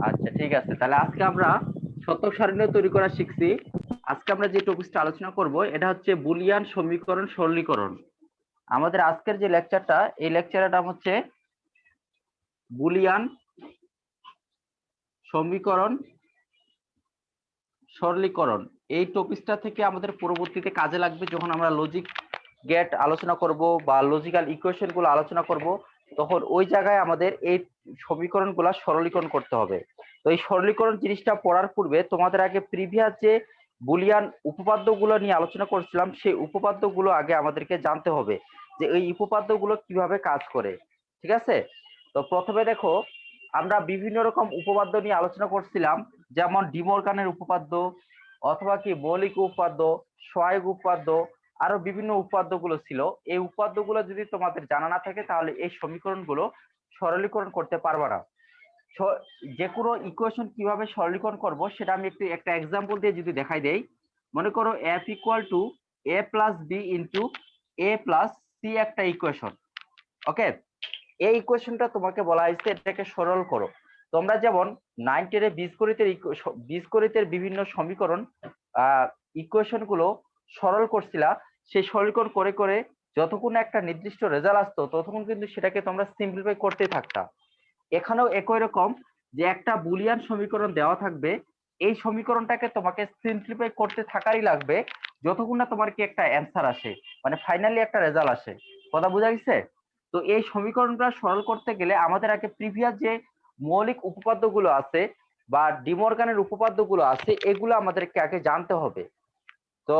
আচ্ছা ঠিক আছে, তাহলে আজকে আমরা শতক সারণী তৈরি করা শিখছি। আজকে আমরা যে টপিকটা আলোচনা করব এটা হচ্ছে বুলিয়ান সমীকরণ সরলীকরণ। আমাদের আজকের যে লেকচারটা, এই লেকচারের নাম হচ্ছে বুলিয়ান সমীকরণ সরলীকরণ। এই টপিকটা থেকে আমাদের পরবর্তীতে কাজে লাগবে যখন আমরা লজিক গেট আলোচনা করব বা লজিক্যাল ইকুয়েশন গুলো আলোচনা করব, তখন ওই জায়গায় আমাদের এই সমীকরণগুলো সরলীকরণ করতে হবে। তো এই সরলীকরণ জিনিসটা পড়ার পূর্বে তোমাদের আগে প্রিভিয়াস যে বুলিয়ান উপপাদ্যগুলো নিয়ে আলোচনা করছিলাম, সেই উপপাদ্যগুলো আগে আমাদেরকে জানতে হবে যে এই উপপাদ্যগুলো কিভাবে কাজ করে। ঠিক আছে, তো প্রথমে দেখো, আমরা বিভিন্ন রকম উপপাদ্য নিয়ে আলোচনা করছিলাম, যেমন ডিমরগানের উপপাদ্য, অথবা কি মৌলিক উপপাদ্য, সহায়ক উপপাদ্য, আরো বিভিন্ন উপপাদ্যগুলো ছিল। এই উপপাদ্যগুলো যদি তোমাদের জানা না থাকে তাহলে এই সমীকরণগুলো সরলীকরণ করতে পারবে না। যে কোনো ইকুয়েশন কিভাবে সরলীকরণ করব সেটা আমি একটা এক্সাম্পল দিয়ে যদি দেখাই দেই। মনে করো f equal to a plus B into a plus C একটা ইকুয়েশন। ওকে, এই ইকুয়েশনটা তোমাকে বলা হয়েছে এটাকে সরল করো। তোমরা যেমন 9 এর বীজগণিতের বিভিন্ন সমীকরণ ইকুয়েশন গুলো সরল করছিলা, সেই সরলীকরণ করে করে যতক্ষণ একটা নির্দিষ্ট রেজাল্ট আসতো ততক্ষণ কিন্তু সেটাকে তোমরা সিম্পলিফাই করতে থাকতা। এখানেও একই রকম, যে একটা বুলিয়ান সমীকরণ দেওয়া থাকবে, এই সমীকরণটাকে তোমাকে সিম্পলিফাই করতে থাকারই লাগবে যতক্ষণ না তোমার কি একটা অ্যান্সার আসে, মানে ফাইনালি একটা রেজাল্ট আসে। কথা বোঝা গেছে? তো এই সমীকরণটা সরল করতে গেলে আমাদের আগে প্রিভিয়াস যে মৌলিক উপপাদ্যগুলো আছে বা ডিমরগানের উপপাদ্যগুলো আছে এগুলো আমাদেরকে আগে জানতে হবে। তো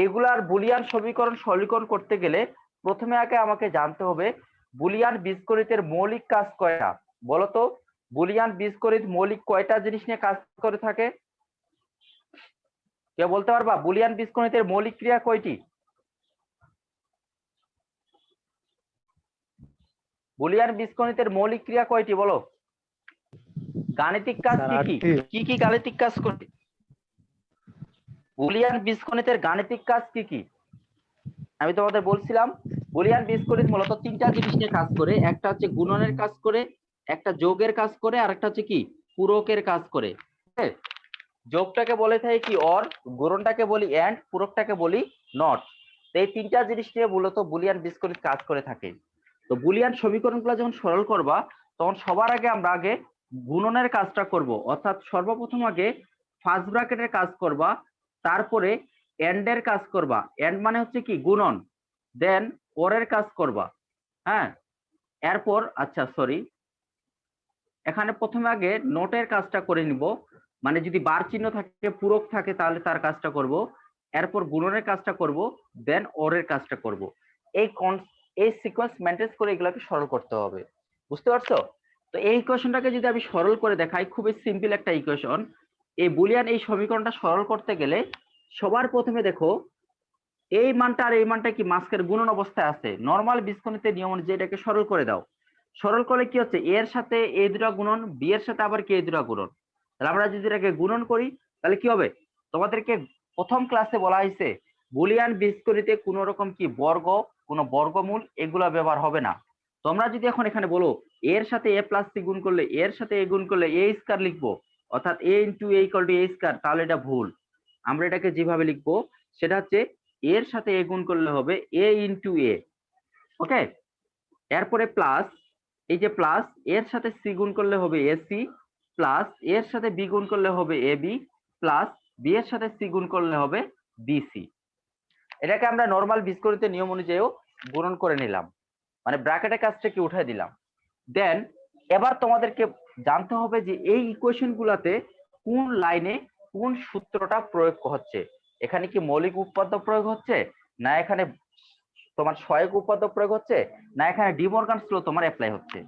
এগুলার বুলিয়ান সমীকরণ সরলীকরণ করতে গেলে প্রথমে আগে আমাকে জানতে হবে বুলিয়ান বীজগণিতের মৌলিক কাজ কয়টা। বলতো, বুলিয়ান বীজগণিত মৌলিক কয়টা জিনিস নিয়ে কাজ করে থাকে? কেউ বলতে পারবা বুলিয়ান বীজগণিতের মৌলিক ক্রিয়া কয়টি? বুলিয়ান বীজগণিতের মৌলিক ক্রিয়া কয়টি বলো? গাণিতিক কাজ স্যার কি কি? 8টি। কি কি গাণিতিক কাজ করে? বুলিয়ান বীজগণিতের গাণিতিক কাজ কি কি? আমি তোমাদের বলছিলাম বুলিয়ান বীজগণিত মূলত তিনটা জিনিস নিয়ে কাজ করে। একটা হচ্ছে গুণনের কাজ করে, একটা যোগের কাজ করে, আর একটা হচ্ছে কি পূরকের কাজ করে। হ্যাঁ, যোগটাকে বলে থাকে কি অর, গুণনটাকে বলি এন্ড, পূরকটাকে বলি নট। এই তিনটা জিনিস নিয়ে মূলত বুলিয়ান বীজগণিত কাজ করে থাকে। তো বুলিয়ান সমীকরণগুলো যখন সরল করবা তখন সবার আগে আমরা গুণনের কাজটা করব, অর্থাৎ সর্বপ্রথম আগে ফার্স্ট ব্র্যাকেটের কাজ করবা, তারপরে এন্ড এর কাজ করবা, এন্ড মানে হচ্ছে কি গুণন, দেন ওরের কাজ করবা। হ্যাঁ, এরপর আচ্ছা সরি, এখানে প্রথমে আগে নোটের কাজটা করে নিব, মানে যদি বার চিহ্ন থাকে পূরক থাকে তাহলে তার কাজটা করব, এরপর গুণনের কাজটা করব, দেন ওরের কাজটা করব। এই এই সিকোয়েন্স মেনটেন করে এগুলোকে সরল করতে হবে। বুঝতে পারছো? তো এই ইকুয়েশনটাকে যদি আমি সরল করে দেখাই, খুবই সিম্পল একটা ইকুয়েশন। এই বুলিয়ান এই সমীকরণটা সরল করতে গেলে সবার প্রথমে দেখো, এই মানটা আর এই মানটা কি মাস্কের গুণন অবস্থায় আছে। নরমাল বীজগণিতের নিয়ম অনুযায়ী এটাকে সরল করে দাও। সরল করলে কি হচ্ছে, এর সাথে এ দুটা গুণন, বি এর সাথে আবার কি এই দুটা গুণন। তাহলে আমরা যদি এটাকে গুণন করি তাহলে কি হবে? তোমাদেরকে প্রথম ক্লাসে বলা হয়েছে বুলিয়ান বীজগণিতে কোনো রকম কি বর্গ, কোনো বর্গমূল এগুলা ব্যবহার হবে না। তোমরা যদি এখন এখানে বলো এর সাথে এ প্লাস সি গুণ করলে, এর সাথে এ গুণ করলে এ স্কয়ার লিখবো, অর্থাৎ A into A equal to A square, তাহলে এটা ভুল। আমরা এটাকে যেভাবে লিখবো সেটা হচ্ছে এর সাথে এ গুণ করলে হবে এ ইন্টু এ। ওকে, এরপরে প্লাস, এই যে প্লাস, এর সাথে সি গুণ করলে হবে এসি, প্লাস এর সাথে বি গুণ করলে হবে এ বি, প্লাস বি এর সাথে সি গুণ করলে হবে বিসি। এটাকে আমরা নরমাল বীজগণিতের নিয়ম অনুযায়ীও গুণন করে নিলাম, মানে ব্র্যাকেটের কাজটা কি উঠাই দিলাম। দেন এবার তোমাদেরকে জানতে হবে যে এই ইকুয়েশন গুলাতে কোন লাইনে কোন সূত্রটা প্রয়োগ হচ্ছে। এখানে কি মৌলিক উপপাদ্য প্রয়োগ হচ্ছে, না এখানে তোমার সহায়ক উপপাদ্য প্রয়োগ হচ্ছে, না এখানে ডিমরগানস ল তোমার অ্যাপ্লাই হচ্ছে।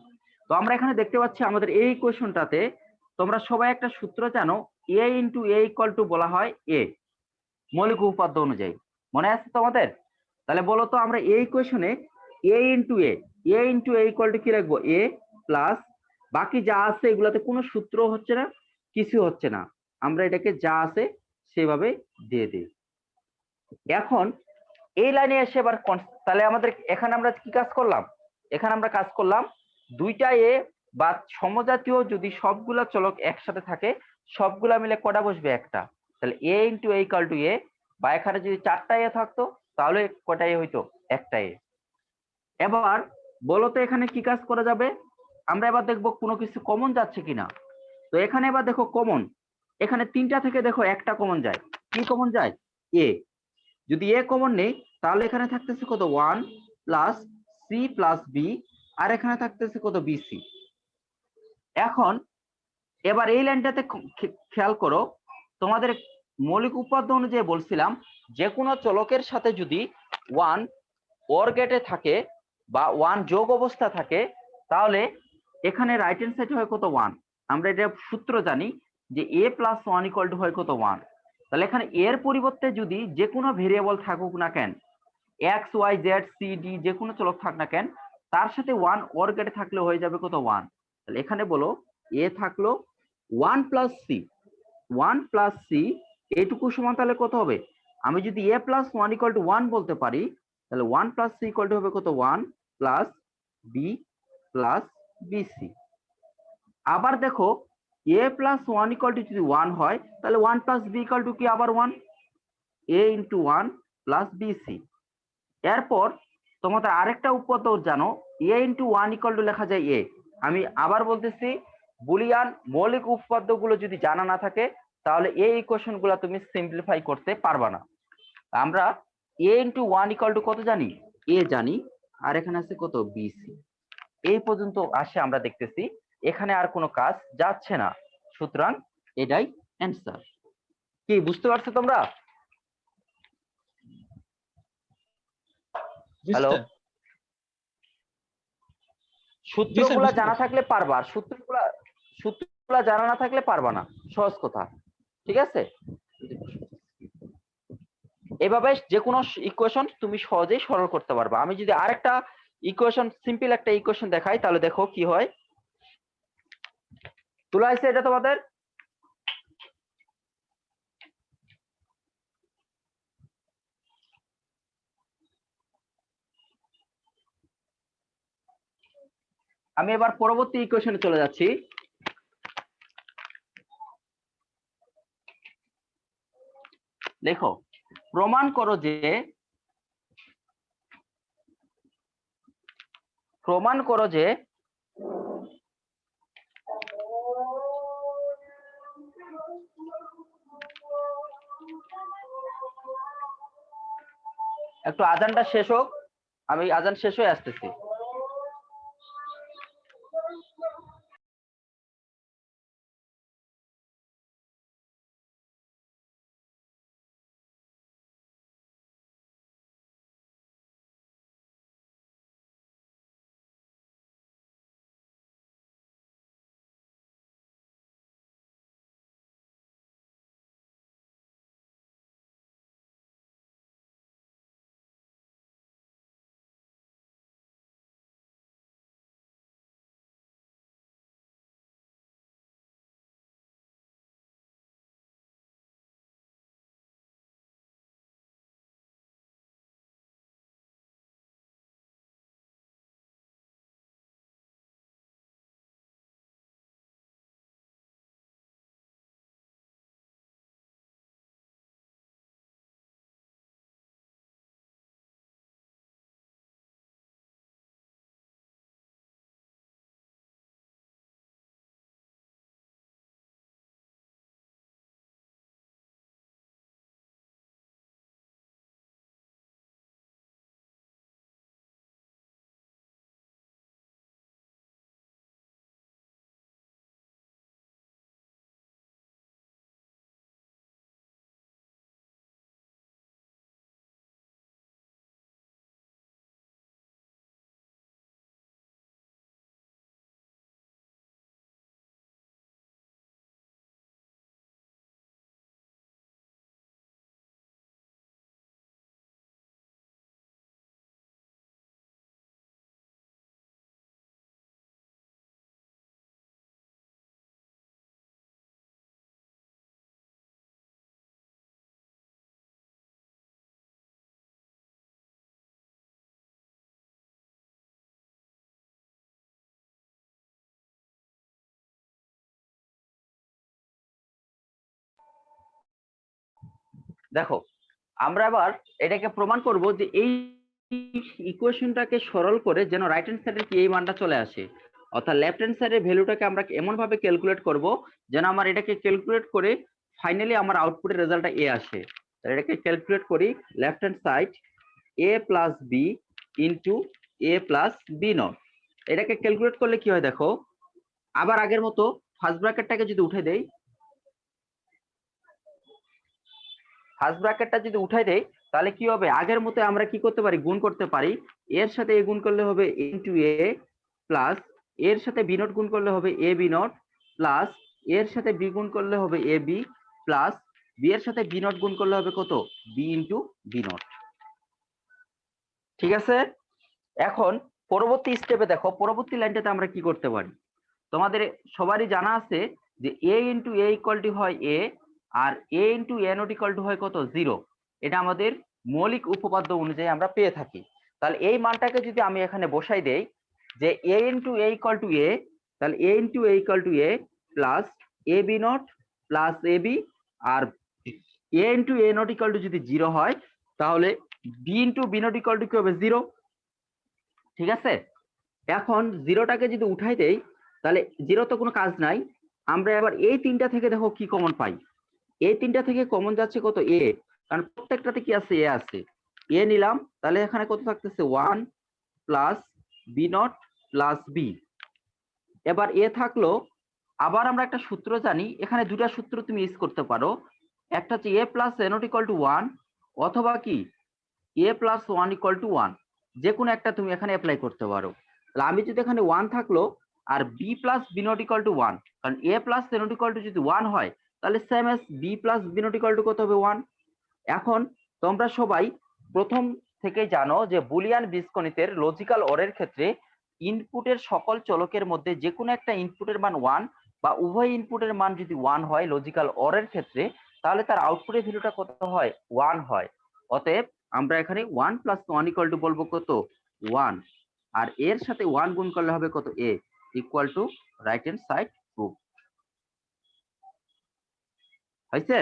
তো আমরা এখানে দেখতে পাচ্ছি আমাদের এই ইকুয়েশনটাতে তোমরা সবাই একটা সূত্র জানো, এ ইন্টু এ ইকুয়াল টু বলা হয় এ, মৌলিক উপপাদ্য অনুযায়ী। মনে আছে তোমাদের? তাহলে বলো তো আমরা এই ইকুয়েশনে A into A, A into A equal to কি রাখবো? এ প্লাস বাকি যা আছে এগুলাতে কোনো সূত্র হচ্ছে না, কিছু হচ্ছে না, আমরা এটাকে যা আছে সেভাবে দিয়ে দিই। এখন এই লাইনে এসে এবার তাহলে আমাদের এখানে আমরা কি কাজ করলাম? এখানে আমরা কাজ করলাম দুইটা এ বা সমজাতীয় যদি সবগুলা চলক একসাথে থাকে, সবগুলা মিলে কটা বসবে? একটা। তাহলে A into A equal to এ, বা এখানে যদি 4টা এ থাকতো তাহলে কটা এ হইতো? একটা এ। এবার বলো তো এখানে কি কাজ করা যাবে? আমরা এবার দেখবো কোনো কিছু কমন যাচ্ছে কিনা। তো এখানে এবার দেখো কমন, এখানে 3টা থেকে দেখো একটা কমন যায়। কি কমন যায়? এ। যদি এ কমন নেই তাহলে এখানে থাকতেছে কত? 1 প্লাস সি প্লাস বি, আর এখানে থাকতেছে কত? বিসি। এখন এবার এই লাইনটাতে খেয়াল করো, তোমাদের মৌলিক উপাদ্য অনুযায়ী বলছিলাম যে কোনো চলকের সাথে যদি 1 অর গেটে থাকে বা 1 যোগ অবস্থা থাকে, তাহলে এখানে রাইট হ্যান্ড সাইড হয় কত? 1। আমরা এটা সূত্র জানি যে a প্লাস 1 ইকুয়াল টু হয় কত? 1। তাহলে এখানে এর পরিবর্তে যদি যে কোনো ভেরিয়েবল থাকুক না কেন, X Y Z C D যে কোনো চলক থাক না কেন, তার সাথে 1 অর গেটে থাকলে হয়ে যাবে কত? 1। তাহলে এখানে বলো এ থাকলো 1 প্লাস সি, 1 প্লাস সি, এইটুকু সমান তাহলে কত হবে? আমি যদি এ প্লাস 1 ইকুয়াল টু 1 বলতে পারি, তাহলে 1 প্লাস সি ইকুয়াল টু হবে কত? 1 প্লাস বি প্লাস বিসি। আবার দেখো এ প্লাস 1 ইকুয়াল টু যদি 1 হয়, তাহলে 1 প্লাস বি ইকুয়াল টু কি? আবার 1, এ ইন্টু 1 প্লাস বিসি। এরপর তোমাদের আরেকটা উপাত্ত জানো, এ ইন্টু 1 ইকুয়াল টু লেখা যায় এ। আমি আবার বলতেছি, বুলিয়ান মৌলিক উপপাদ্যগুলো যদি জানা না থাকে তাহলে এই ইকুয়েশন গুলা তুমি সিম্পলিফাই করতে পারবা না। আমরা এ ইন্টু 1 ইকুয়াল টু কত জানি? এ জানি, আর এখানে আছে কত? বিসি। এই পর্যন্ত আসে আমরা দেখতেছি এখানে আর কোনো কাজ যাচ্ছে না, সুতরাং এটাই অ্যান্সার। কি বুঝতে পারছো তোমরা? জি হ্যালো, স্যার। জি স্যার, সূত্রগুলা বুঝতে জানা পারছি। থাকলে পারবা, আর সূত্রগুলা জানা না থাকলে পারবা না, সহজ কথা। ঠিক আছে? এভাবে যে কোনো ইকুয়েশন তুমি সহজেই সরল করতে পারবা। আমি যদি আরেকটা ইকুয়েশন, সিম্পল একটা ইকুয়েশন দেখাই, তাহলে দেখো কি হয়। তোলা হয়েছে এটা তোমাদের? আমি এবার পরবর্তী ইকুয়েশনে চলে যাচ্ছি। দেখো, প্রমাণ করো যে প্রমাণ করো যে একটু আজানটা শেষ হোক, আমি আজান শেষ হয়ে আসতেছি। দেখো আমরা এবার এটাকে প্রমাণ করব যে এই ইকুয়েশনটাকে সরল করে যেন রাইট হ্যান্ড সাইডের কি এই মানটা চলে আসে, অর্থাৎ লেফট হ্যান্ড সাইডের ভ্যালুটাকে আমরা এমন ভাবে ক্যালকুলেট করব যেন আমার এটাকে ক্যালকুলেট করে ফাইনালি আমার আউটপুটের রেজাল্টটা এ আসে। তাহলে এটাকে ক্যালকুলেট করি, left hand side A plus B into A plus B not. এটাকে ক্যালকুলেট করলে কি হয় দেখো, আবার আগের মতো ফার্স্ট ব্র্যাকেটটাকে যদি উঠে দেই, ফার্স্ট ব্র্যাকেটটা যদি উঠাই দেই তাহলে কি হবে, আগের মতো আমরা কি করতে পারি, গুণ করতে পারি। এর সাথে এ গুণ করলে হবে ইনটু এ, প্লাস এর সাথে বি নট গুণ করলে হবে এ বি নট, প্লাস এর সাথে বি গুণ করলে হবে এ বি, প্লাস বি এর সাথে বি নট গুণ করলে হবে কত, বি ইনটু বি নট। ঠিক আছে, এখন পরবর্তী স্টেপে দেখো, পরবর্তী লাইনটাতে আমরা কি করতে পারি। তোমাদের সবারই জানা আছে যে A into A equal to হয় এ, আর A into A not equal to হয় কত, 0। এটা আমাদের মৌলিক উপপাদ্য অনুযায়ী আমরা পেয়ে থাকি। তাহলে এই মানটাকে যদি আমি এখানে বসাই দেই যে A into A equal to A, তাহলে A into A equal to A plus A B not plus A B, আর A into A not equal to যদি 0 হয় তাহলে B into B not equal to কি হবে, 0। ঠিক আছে, এখন জিরোটাকে যদি উঠাই দেই তাহলে জিরো তো কোনো কাজ নাই, আমরা এবার এই তিনটা থেকে দেখো কি কমন পাই। এই তিনটা থেকে কমন যাচ্ছে কত, এ, কারণ প্রত্যেকটাতে কি আছে, এ আছে। এ নিলাম, তাহলে এখানে কত থাকতেছে, 1 plus B not plus B. এবার এ থাকলো, আবার আমরা একটা সূত্র জানি, এখানে দুটা সূত্র তুমি ইউজ করতে পারো। একটা হচ্ছে A plus A not equal to 1, অথবা কি এ প্লাস 1 ইকুয়াল টু 1, যে কোনো একটা তুমি এখানে অ্যাপ্লাই করতে পারো। তাহলে আমি যদি এখানে 1 থাকলো আর B plus B not equal to 1, কারণ A plus A not equal to যদি 1 হয় তাহলে same as B plus B not equal to কত হবে, 1। এখন তোমরা সবাই প্রথম থেকে জানো যে বুলিয়ান বীজগণিতের লজিক্যাল অরের ক্ষেত্রে ইনপুটের সকল চলকের মধ্যে যে কোনো একটা ইনপুটের মান 1 বা উভয় ইনপুটের মান যদি 1 হয় লজিক্যাল অরের ক্ষেত্রে, তাহলে তার আউটপুটের ভ্যালুটা কত হয়, 1 হয়। অতএব আমরা এখানে 1 প্লাস 1 ইকুয়াল টু বলবো কত, 1, আর এর সাথে 1 গুণ করলে হবে কত, A, equal to right hand side proof. হয়েছে?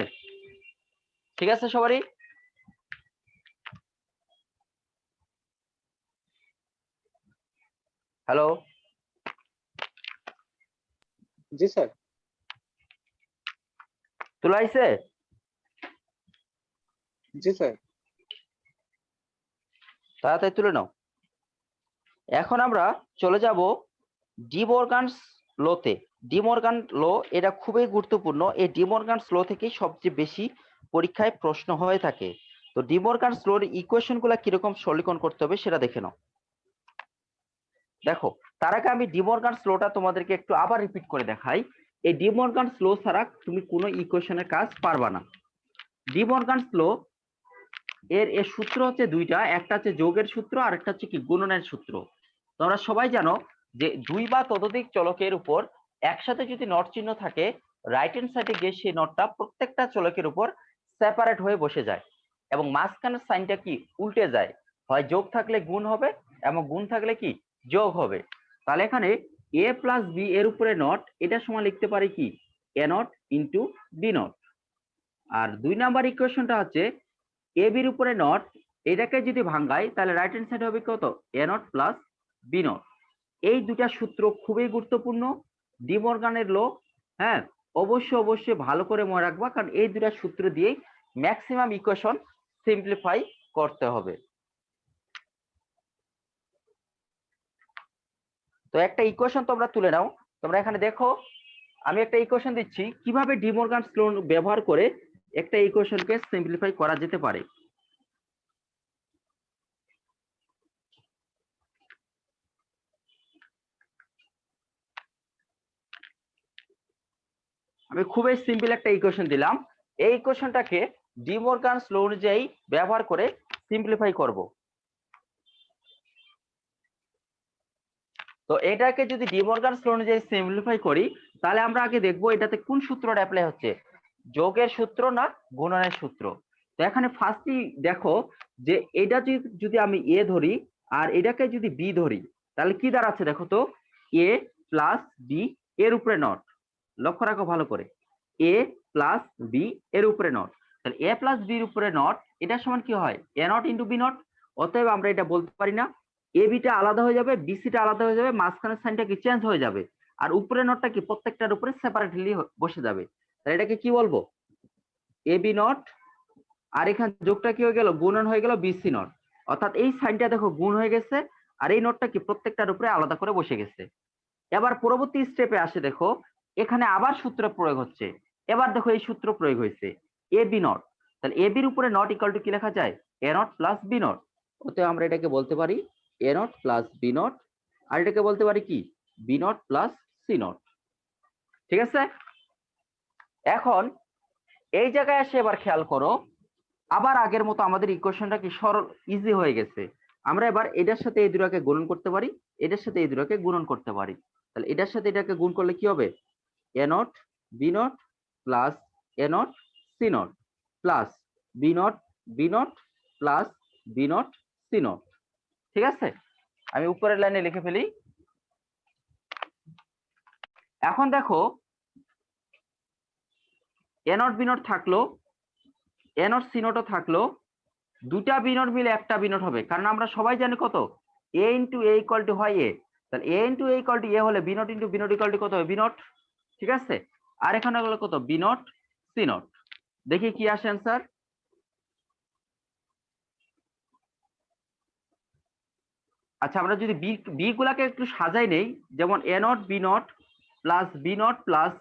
ঠিক আছে সবারই? হ্যালো, জি স্যার। তোলা আইছে? জি স্যার। তাড়াতাড়ি তুলে নাও। এখন আমরা চলে যাব ডি মর্গানস লোতে। ডি মর্গান লো এটা খুবই গুরুত্বপূর্ণ, এই ডি মর্গানস লো থেকেই সবচেয়ে বেশি পরীক্ষায় প্রশ্ন হয়ে থাকে। তো ডি মর্গানস লোর ইকুয়েশন গুলা কিরকম সরলীকরণ করতে হবে সেটা দেখে নাও। দেখো, তার আগে আমি ডি মর্গানস লোটা তোমাদেরকে একটু আবার রিপিট করে দেখাই। এই ডি মর্গানস লো ছাড়া তুমি কোনো ইকুয়েশনের কাজ পারবা না। ডি মর্গানস লো এর সূত্র হচ্ছে দুইটা, একটা হচ্ছে যোগের সূত্র আর একটা হচ্ছে কি গুণনের সূত্র। তোমরা সবাই জানো যে দুই বা ততোধিক চলকের উপর একসাথে যদি নট চিহ্ন থাকে, রাইট হ্যান্ড সাইডে গিয়ে সেই নটটা প্রত্যেকটা চলকের উপর সেপারেট হয়ে বসে যায় এবং মাঝখানের সাইনটা কি উল্টে যায়, হয় যোগ থাকলে গুণ হবে এবং গুণ থাকলে কি যোগ হবে। তাহলে এখানে এ প্লাস বি এর উপরে নট, এটা সমান লিখতে পারি কি, A not into B not. আর 2 নাম্বার ইকুয়েশনটা হচ্ছে এ বির উপরে নট, এটাকে যদি ভাঙাই তাহলে রাইট হ্যান্ড সাইড হবে কত, A not plus B not. এই দুটা সূত্র খুবই গুরুত্বপূর্ণ, ডি মর্গানের লো। হ্যাঁ, অবশ্যই ভালো করে মনে রাখবা, কারণ এই দুটা সূত্র দিয়েই ম্যাক্সিমাম ইকুয়েশন সিম্পলিফাই করতে হবে। তো একটা ইকুয়েশন তোমরা তুলে নাও। তোমরা এখানে দেখো, আমি একটা ইকুয়েশন দিচ্ছি কিভাবে ডি মর্গানস লো ব্যবহার করে একটা ইকুয়েশনকে সিম্পলিফাই করা যেতে পারে। আমি খুবই সিম্পল একটা ইকুয়েশন দিলাম, এই ইকুয়েশনটাকে ডি মর্গানস লো অনুযায়ী ব্যবহার করে সিম্পলিফাই করব। তো এটাকে যদি ডি মর্গানস লো অনুযায়ী সিম্পলিফাই করি তাহলে আমরা আগে দেখব এটাতে কোন সূত্রটা অ্যাপ্লাই হচ্ছে, যোগের সূত্র না গুণনের সূত্র। তো এখানে ফার্স্টই দেখো যে এটা যদি আমি এ ধরি আর এটাকে যদি বি ধরি তাহলে কি দাঁড়াচ্ছে দেখো তো, এ প্লাস বি এর উপরে নট। লক্ষ্য রাখো ভালো করে, এ প্লাস বি এর উপরে নট। তাহলে এ প্লাস বির উপরে নট এটা সমান কি হয় এ নট ইন্টু বি নট। অতএব আমরা এটা বলতে পারি না এ বিটা আলাদা হয়ে যাবে বি সিটা আলাদা হয়ে যাবে, মাঝখানের সাইনটা কি চেঞ্জ হয়ে যাবে, আর উপরে নটটা কি প্রত্যেকটার উপরে সেপারেটলি বসে যাবে। তাহলে এটাকে কি বলবো এ বি নট, আর এখানে যোগটা কি হয়ে গেল গুণন হয়ে গেল বিসি নট। অর্থাৎ এই সাইনটা দেখো গুণ হয়ে গেছে আর এই নটটা কি প্রত্যেকটার উপরে আলাদা করে বসে গেছে। এবার পরবর্তী স্টেপে আসে দেখো এখানে আবার সূত্র প্রয়োগ হচ্ছে। এবার দেখো এই সূত্র প্রয়োগ হয়েছে এ বি নট, তাহলে এ বির উপরে নট ইকুয়াল টু কি লেখা যায় A not plus B not. অতএব আমরা এটাকে বলতে পারি A not plus B not, আর এটাকে বলতে পারি কি B not plus C not. ঠিক আছে, এখন এই জায়গায় এসে এবার খেয়াল করো আবার আগের মতো আমাদের ইকুয়েশনটা কি সরল ইজি হয়ে গেছে। আমরা এবার এটার সাথে এই দুটাকে গুণন করতে পারি, এটার সাথে এই দুটাকে গুণন করতে পারি। তাহলে এটার সাথে এটাকে গুণ করলে কি হবে A not B not plus A not C not plus B not plus B not C not. ঠিক আছে, আমি উপরের লাইনে লিখে ফেলি। এখন দেখো এ নট বি নট থাকলো, এ নট সি নটও থাকলো, দুটা বি নট মিলে একটা বি নট হবে, কারণ আমরা সবাই জানি কত A into A equal to হয় এ। তাহলে A into A equal to A হলে B not into B not equal to কত হবে বি নট। ঠিক আছে, আর এখানে হলো কত বি নট সি নট। দেখি কি আসে অ্যান্সার। আচ্ছা আমরা যদি বি গুলাকে একটু সাজাই নেই, যেমন A not B not plus B not plus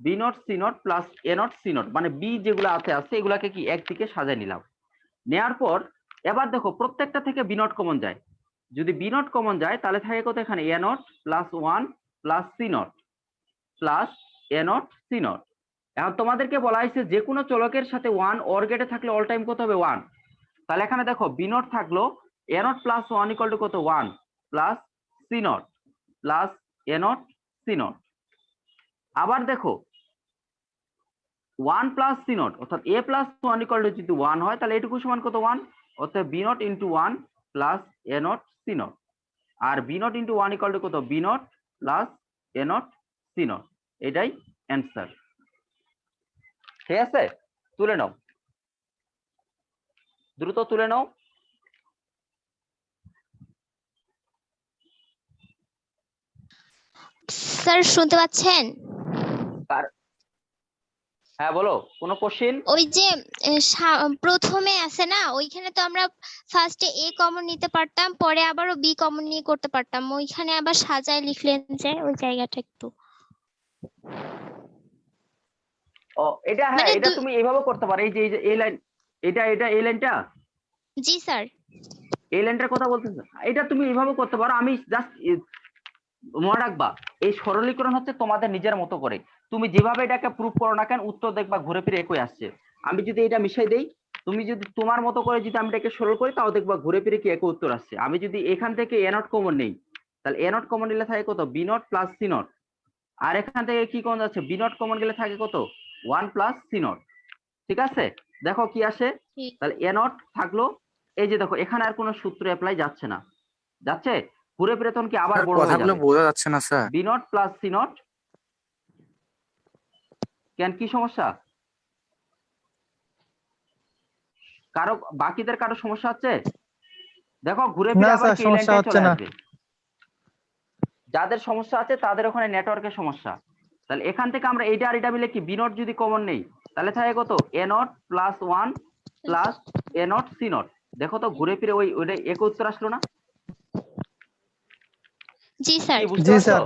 B not C not plus A not C not, মানে বি যেগুলো আছে এগুলাকে কি একদিকে সাজাই নিলাম। নেয়ার পর এবার দেখো প্রত্যেকটা থেকে বি নট কমন যায়, যদি বি নট কমন যায় তাহলে থাকে কত এখানে A not plus one plus C not plus A not C not. এখন তোমাদেরকে বলা হয়েছে যে কোনো চলকের সাথে ওয়ান অর গেটে থাকলে অল টাইম কত হবে ওয়ান। তাহলে এখানে দেখো বি নট থাকলো A not plus one equal to কত one plus C not plus A not C not. আবার দেখো ওয়ান প্লাস সি নট অর্থাৎ A plus one equal to যদি ওয়ান হয় তাহলে এটুকু সমান কত ওয়ান, অর্থাৎ B not into one plus A not C not, আর B not into one equal to কত B not plus A not C not. এটাই অ্যান্সার। ঠিক আছে, তুলে নাও, দ্রুত তুলে নাও। স্যার শুনতে পাচ্ছেন? হ্যাঁ বলো, কোনো কোশ্চিন? ওই যে প্রথমে আছে না, ওইখানে তো আমরা ফার্স্টে এ কমন নিতে পারতাম, পরে আবারও বি কমন নিয়ে করতে পারতাম, ওইখানে আবার সাজায় লিখলেন যে ওই জায়গাটা একটু ও এটা হ্যাঁ মানে এটা তুমি এইভাবে করতে পারো, এই যে এই লাইন, এটা এই লাইনটা, জি স্যার। এই লাইনটার কথা বলতেছ, এটা তুমি এইভাবে করতে পারো। আমি জাস্ট মনে রাখবা এই সরলীকরণ হচ্ছে তোমাদের নিজের মতো করে, তুমি যেভাবে এটাকে প্রুফ করো না কেন উত্তর দেখবা ঘুরে ফিরে একই আসছে। আমি যদি এটা মিশাই দেই, তুমি যদি তোমার মতো করে যদি আমি এটাকে সরল করি তাও দেখবা ঘুরে ফিরে কি একই উত্তর আসছে। আমি যদি এখান থেকে এ নট কমন নেই তাহলে এ নট কমন নিলে থাকে কত B not plus C not, আর এখান থেকে কি কমন যাচ্ছে বি নট কমন গেলে থাকে কত ওয়ান প্লাস সি নট। ঠিক আছে, দেখো কি আসে, তাহলে এ নট থাকলো, এই যে দেখো এখানে আর কোনো সূত্র অ্যাপ্লাই যাচ্ছে না, যাচ্ছে ঘুরে ফিরে তখন কি আবার বড় হয়ে কথাগুলো যাবে বোঝা যাচ্ছে না sir. B not plus C not. কেন কি সমস্যা কারো, বাকিদের কারো সমস্যা হচ্ছে? দেখো ঘুরে ফিরে আবার কি লাইনটাই চলে আসবে। যাদের সমস্যা আছে তাদের ওখানে নেটওয়ার্কের সমস্যা। তাহলে এখান থেকে আমরা এইটা আর এটা মিলে কি বি নট যদি কমন নেই তাহলে থাকে কত A not plus one plus A not C not. দেখো তো ঘুরে ফিরে ওইটা এক উত্তর আসলো না? জি স্যার। কি বুঝতে পারছো?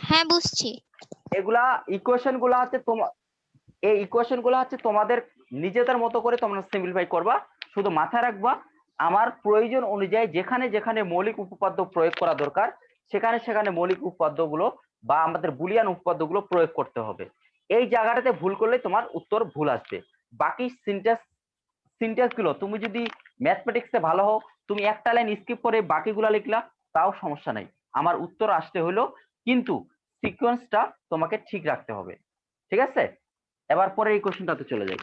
হ্যাঁ বুঝছি। এগুলা ইকুয়েশন গুলা হচ্ছে তোমার, এই ইকুয়েশন গুলা হচ্ছে তোমাদের নিজেদের মতো করে তোমরা সিম্পলিফাই করবা। শুধু মাথায় রাখবা আমার প্রয়োজন অনুযায়ী যেখানে যেখানে মৌলিক উপপাদ্য প্রয়োগ করা দরকার সেখানে সেখানে মৌলিক উপপাদ্যগুলো বা আমাদের বুলিয়ান উপপাদ্যগুলো প্রয়োগ করতে হবে। এই জায়গাটাতে ভুল করলে তোমার উত্তর ভুল আসবে। বাকি সিনট্যাক্স গুলো তুমি যদি ম্যাথমেটিক্সে ভালো হও তুমি একটা লাইন স্কিপ করে বাকিগুলা লিখলা তাও সমস্যা নাই, আমার উত্তর আসতে হলো, কিন্তু সিকোয়েন্সটা তোমাকে ঠিক রাখতে হবে। ঠিক আছে, এবার পরে এই কোশ্চেনটাতে চলে যাই।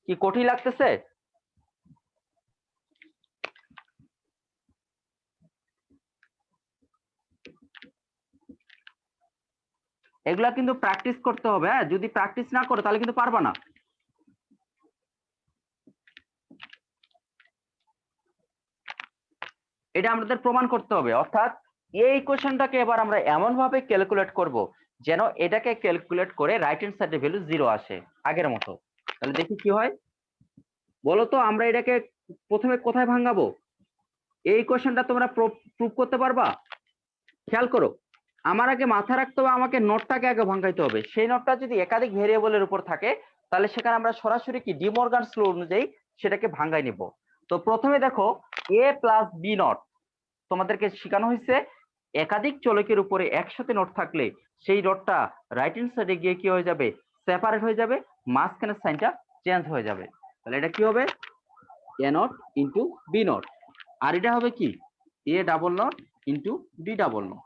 কি কঠিন লাগতেছে? এগুলা কিন্তু প্র্যাকটিস করতে হবে। হ্যাঁ, যদি প্র্যাকটিস না করো তাহলে কিন্তু পারবা না। এটা আমাদের প্রমাণ করতে হবে, অর্থাৎ এই ইকুয়েশনটাকে এবার আমরা এমন ভাবে ক্যালকুলেট করব যেন এটাকে ক্যালকুলেট করে রাইট হ্যান্ড সাইডে ভ্যালু 0 আসে আগের মতো। তাহলে দেখি কি হয় বলো তো। আমরা এটাকে প্রথমে কোথায় ভাঙাবো? এই ইকুয়েশনটা তোমরা প্রুফ করতে পারবা? খেয়াল করো, আমার আগে মাথা রাখতে হবে আমাকে নোটটাকে আগে ভাঙাইতে হবে। সেই নোটটা যদি একাধিক ভেরিয়েবলের উপর থাকে তাহলে সেখানে আমরা সরাসরি কি ডি মর্গানস ল অনুযায়ী সেটাকে ভাঙাই নিব। তো প্রথমে দেখো এ প্লাস বি নট, তোমাদেরকে শেখানো হয়েছে একাধিক চলকের উপরে একসাথে নোট থাকলে সেই নোটটা রাইট হ্যান্ড সাইডে গিয়ে কি হয়ে যাবে? সেপারেট হয়ে যাবে, মাঝখানের সাইনটা চেঞ্জ হয়ে যাবে। তাহলে এটা কি হবে? A not into B not, আর এটা হবে কি A double not into B double not.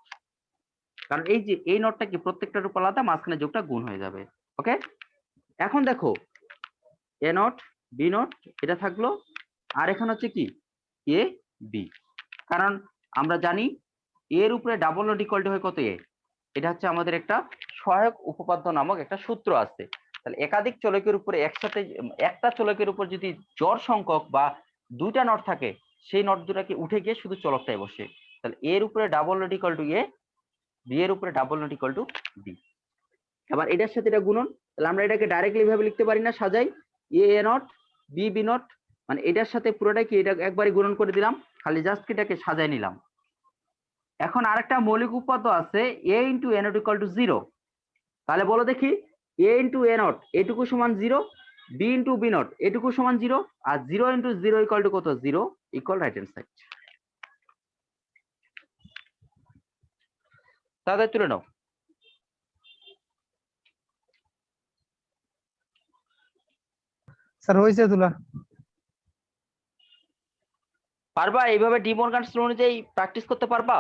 কারণ এই যে এই নোটটা কি প্রত্যেকটার উপর আলাদা, মাঝখানে যোগটা গুণ হয়ে যাবে। ওকে, এখন দেখো এ নট বি নট এটা থাকলো, আর এখানে হচ্ছে কি এ বি। কারণ আমরা জানি এর উপরে ডাবল নট ইকুয়াল টু হয় কত? এ। এটা হচ্ছে আমাদের একটা সহায়ক উপপাদ্য নামক একটা সূত্র আছে। তাহলে একাধিক চলকের উপরে একসাথে একটা চলকের উপর যদি জোড় সংখ্যক বা দুইটা নট থাকে সেই নট দুটাকে উঠে গিয়ে শুধু চলকটাই বসে। তাহলে এর উপরে double not equal to A, B এর উপরে double not equal to B. এবার এটার সাথে এটা গুণন, তাহলে আমরা এটাকে ডাইরেক্টলি ভাবে লিখতে পারি না, সাজাই এ এ নট বি বি নট, মানে এটার সাথে পুরোটাই কি এটা একবারই গুণন করে দিলাম, খালি জাস্ট এটাকে সাজাই নিলাম। এখন আরেকটা মৌলিক উপপাদ্য আছে A into A not equal to 0। তাহলে বলো দেখি এ ইন্টু এ নট এটুকু সমান 0, বি ইন্টু বি নট এটুকু সমান 0, আর 0 ইন্টু 0 ইকুয়াল টু কত? 0 ইকুয়াল রাইট হ্যান্ড সাইড। তাহলে তুলে নাও। স্যার হয়েছে তোলা। পারবা এইভাবে ডি মর্গানস ল অনুযায়ী প্র্যাকটিস করতে পারবা?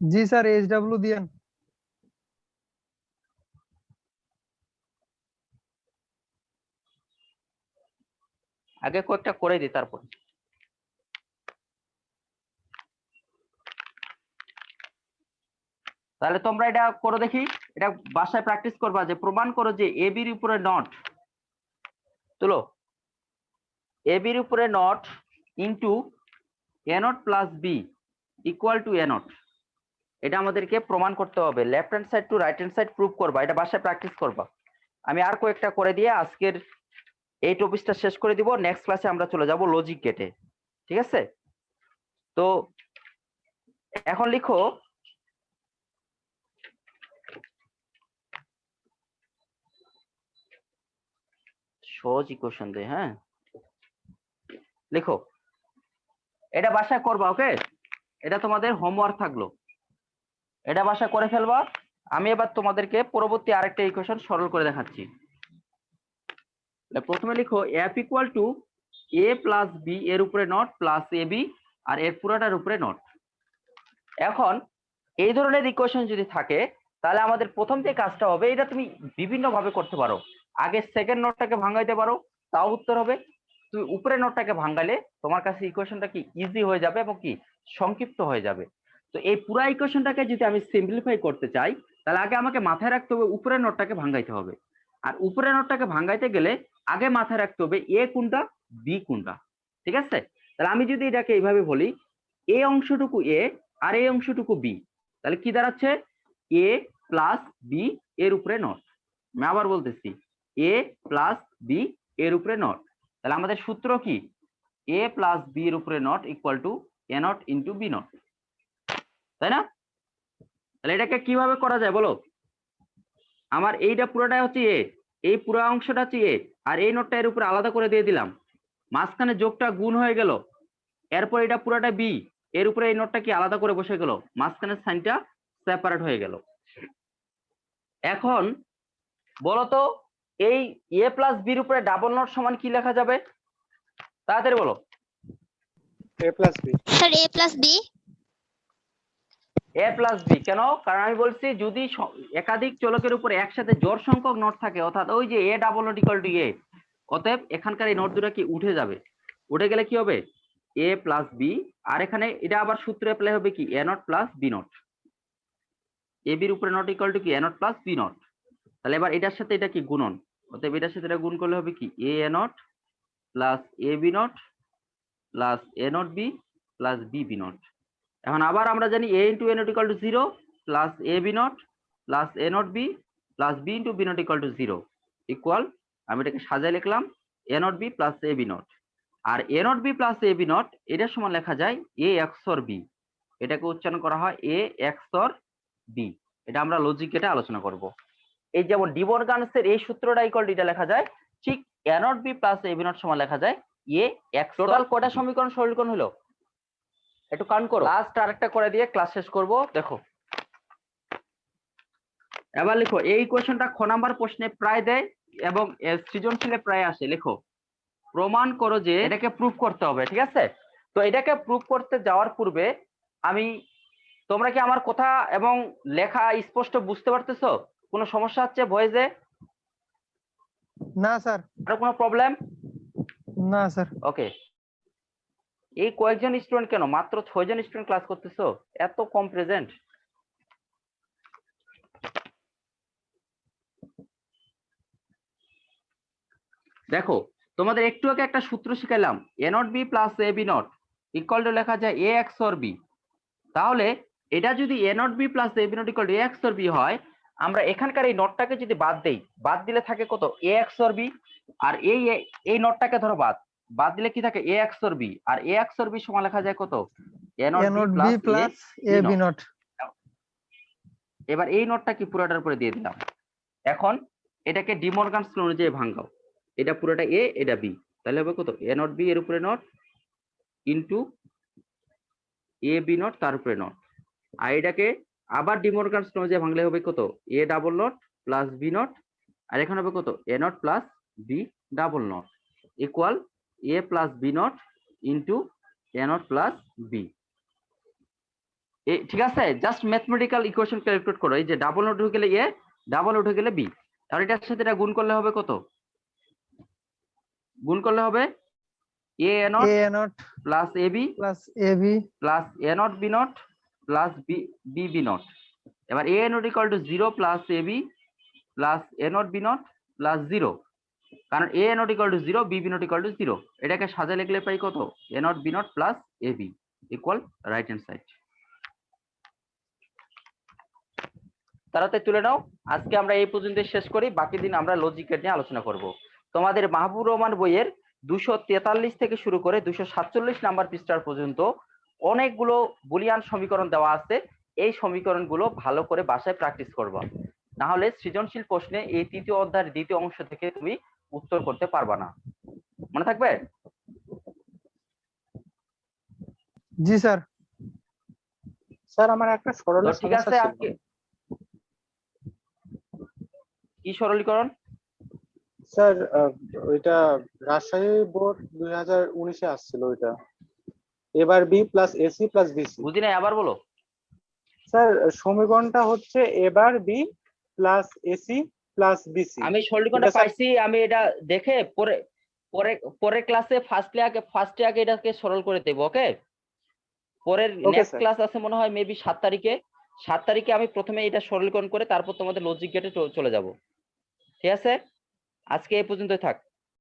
জি স্যার, SW দিয়েন। আগে কয়েকটা করে দিই তারপর। তাহলে তোমরা এটা করো দেখি, এটা বাসায় প্র্যাকটিস করবা যে প্রমাণ করো যে এ বির উপরে নট তুলো, এ বির উপরে not into A not plus B equal to A not. এটা আমাদেরকে প্রমাণ করতে হবে, left hand side to right hand side prove করবা, এটা বাসায় প্র্যাকটিস করবা। আমি আর কয়েকটা করে দিয়ে আজকের এই টপিকটা শেষ করে দিব, নেক্সট ক্লাসে আমরা চলে যাব লজিক গেটে। ঠিক আছে? তো এখন লিখো সহজ ইকুয়েশন দেয়। হ্যাঁ, লিখো, এটা বাসায় করবা। ওকে, এটা তোমাদের হোমওয়ার্ক থাকলো, এটা বাসায় করে ফেলবা। আমি এবার তোমাদেরকে পরবর্তী আরেকটা ইকুয়েশন সরল করে দেখাচ্ছি। প্রথমে লিখো F equal to A plus B এর উপরে নট প্লাস এ বি আর এর পুরাটার উপরে নট। এখন এই ধরনের ইকুয়েশন যদি থাকে তাহলে আমাদের প্রথম যে কাজটা হবে, এটা তুমি বিভিন্ন ভাবে করতে পারো। আগে সেকেন্ড নোটটাকে ভাঙাইতে পারো, তাও উত্তর হবে। তুমি উপরে নোটটাকে ভাঙালে তোমার কাছে ইকুয়েশনটা কি ইজি হয়ে যাবে এবং কি সংক্ষিপ্ত হয়ে যাবে। তো এই পুরো ইকুয়েশনটাকে যদি আমি সিম্পলিফাই করতে চাই তাহলে আগে আমাকে মাথায় রাখতে হবে উপরের নোটটাকে ভাঙাইতে হবে। আর উপরের নোটটাকে ভাঙাইতে গেলে আগে মাথায় রাখতে হবে এ কোনটা বি কোনটা। ঠিক আছে? তাহলে আমি যদি এটাকে এইভাবে বলি এই অংশটুকু এ আর এই অংশটুকু বি, তাহলে কি দাঁড়াচ্ছে? এ প্লাস বি এর উপরে নট। আমি আবার বলতেছি এ প্লাস বি এর উপরে নট। তাহলে আমাদের সূত্র কি? এ প্লাস বি এর উপরে not equal to A not into B not, তাই না? তাহলে এটাকে কিভাবে করা যায় বলো? আমার এইটা পুরোটাই হচ্ছে এ, এই পুরো অংশটা হচ্ছে এ, আর এই নোটটা এর উপরে আলাদা করে দিয়ে দিলাম, মাঝখানে যোগটা গুণ হয়ে গেল। এরপর এটা পুরোটা বি, এর উপরে এই নোটটা কি আলাদা করে বসে গেল, মাঝখানের সাইনটা সেপারেট হয়ে গেল। এখন বলতো এই এ প্লাস বির উপরে ডাবল নট সমান কি লেখা যাবে? তাড়াতাড়ি বলো। a plus b। Sir A plus B. A plus B কেন? কারণ আমি বলছি যদি একাধিক চলকের উপরে একসাথে জোড় সংখ্যক নোট থাকে, অর্থাৎ ওই যে A double not equal to A, অতএব এখানকার এই নোট দুটো কি উঠে যাবে। উঠে গেলে কি হবে? এ প্লাস বি, আর এখানে এটা আবার সূত্রে অ্যাপ্লাই হবে কি A not plus B not. এ বির উপরে নট ইকুয়াল টু কি A not plus B not. তাহলে এবার এটার সাথে এটা কি গুণন, অতএব এটার সাথে এটা গুণ করলে হবে কি A not plus A B not plus A not B plus B B not. এখন আবার আমরা জানি A into A not equal to 0 plus A B not plus A not B plus B into B not equal to 0 equal, আমি এটাকে সাজায় লিখলাম A not B plus A B not. আর A not B plus A B not এটার সমান লেখা যায় এ XOR B, এটাকে উচ্চারণ করা হয় এ এক্সর বি। এটা আমরা লজিক এটা আলোচনা করব। এই যেমন ডি মর্গানসের এই সূত্রটা ইকুয়াল টু এটা লেখা যায়, ঠিক A not B plus A B not সমান লেখা যায় এ এক্স। টোটাল কয়টা সমীকরণ সরলীকরণ হলো একটু কাউন্ট করো। লাস্ট আরেকটা করে দিয়ে ক্লাস শেষ করব। দেখো এবার লিখো, এই কোশ্চেনটা খ নাম্বার প্রশ্নে প্রায় দেয় এবং সৃজনশীলে প্রায় আসে। লিখো প্রমাণ করো যে, এটাকে প্রুফ করতে হবে, ঠিক আছে? তো এটাকে প্রুফ করতে যাওয়ার পূর্বে আমি, তোমরা কি আমার কথা এবং লেখা স্পষ্ট বুঝতে পারতেছো? কোনো সমস্যা হচ্ছে ভয়েসে? না স্যার। আর কোনো প্রবলেম? না স্যার। ওকে। এই কয়েকজন স্টুডেন্ট কেন, মাত্র 6 জন স্টুডেন্ট ক্লাস করতেছো, এত কম প্রেজেন্ট? দেখো তোমাদের একটু আগে একটা সূত্র শিখাইলাম, A not B plus A B not equal to লেখা যায় এ এক্স অর বি। তাহলে এটা যদি A not B plus A B not equal to A XOR B হয়, আমরা এখানকার এই নটটাকে যদি বাদ দেই, বাদ দিলে থাকে কত এ এক্স অর বি, আর এই নটটাকে ধরো বাদ দিলে কি থাকে এ এক্স অর বি, আর এ এক্স অর বি সমান লেখা যায় কত A not B plus A B not. এবার এই নটটা কি পুরোটার উপরে দিয়ে দিলাম। এখন এটাকে ডি মর্গানস ল অনুযায়ী ভাঙাও, এটা পুরোটা এ এটা বি, তাহলে হবে কত এ নট বি এর উপরে not into A B not তার উপরে নট। আর এটাকে আবার ডি মর্গানস ল অনুযায়ী ভাঙলে হবে কত A double naught plus B not, আর এখানে হবে কত A not plus B double not equal A plus B naught into A not plus B. ঠিক আছে? জাস্ট ম্যাথমেটিক্যাল ইকুয়েশন ক্যালকুলেট করো। এই যে ডাবল নট হয়ে গেলে এ, ডাবল নট হয়ে গেলে বি, আর এটার সাথে এটা গুণ করলে হবে কত, গুণ করলে হবে A not plus A B plus A B plus A not B not plus B B not. এবার A not equal to 0 plus A B plus A not B not plus 0, কারণ A not equal to 0 B not equal to 0। এটাকে সাজা লিখলে পাই কত A not B not plus A B equal right hand side. তাড়াতাড়ি তুলে নাও। আজকে আমরা এই পর্যন্ত শেষ করি, বাকি দিন আমরা লজিক নিয়ে আলোচনা করব। তোমাদের মাহবুবুর রহমান বইয়ের 243 থেকে শুরু করে 247 নাম্বার পৃষ্ঠার পর্যন্ত অনেকগুলো বুলিয়ান সমীকরণ দেওয়া আছে। এই সমীকরণগুলো ভালো করে বাসায় প্র্যাকটিস করবা, না হলে সৃজনশীল প্রশ্নে এই তৃতীয় অধ্যায়ের দ্বিতীয় অংশ থেকে তুমি উত্তর করতে পারবা না। মনে থাকবে? জি স্যার। স্যার আমার একটা সরলের ঠিক সমস্যা আছে, ছিল। আজকে কি সরলীকরণ? স্যার ওইটা রাজশাহী বোর্ড 2019-এ আসছিল ওইটা, এবার B plus AC plus BC. বুঝি নাই, আবার বলো। স্যার সমীকরণটা হচ্ছে এবার B plus AC plus BC. আমি সরলীকরণটা পাইছি, আমি এটা দেখে পরে পরে পরের ক্লাসে ফার্স্টে আগে এটাকে সরল করে দেব। ওকে, পরের নেক্সট ক্লাস আছে মনে হয় মেবি 7 তারিখে। 7 তারিখে আমি প্রথমে এটা সরলীকরণ করে তারপর তোমাদের লজিক গেটে চলে যাব। ঠিক আছে, আজকে এই পর্যন্তই থাক।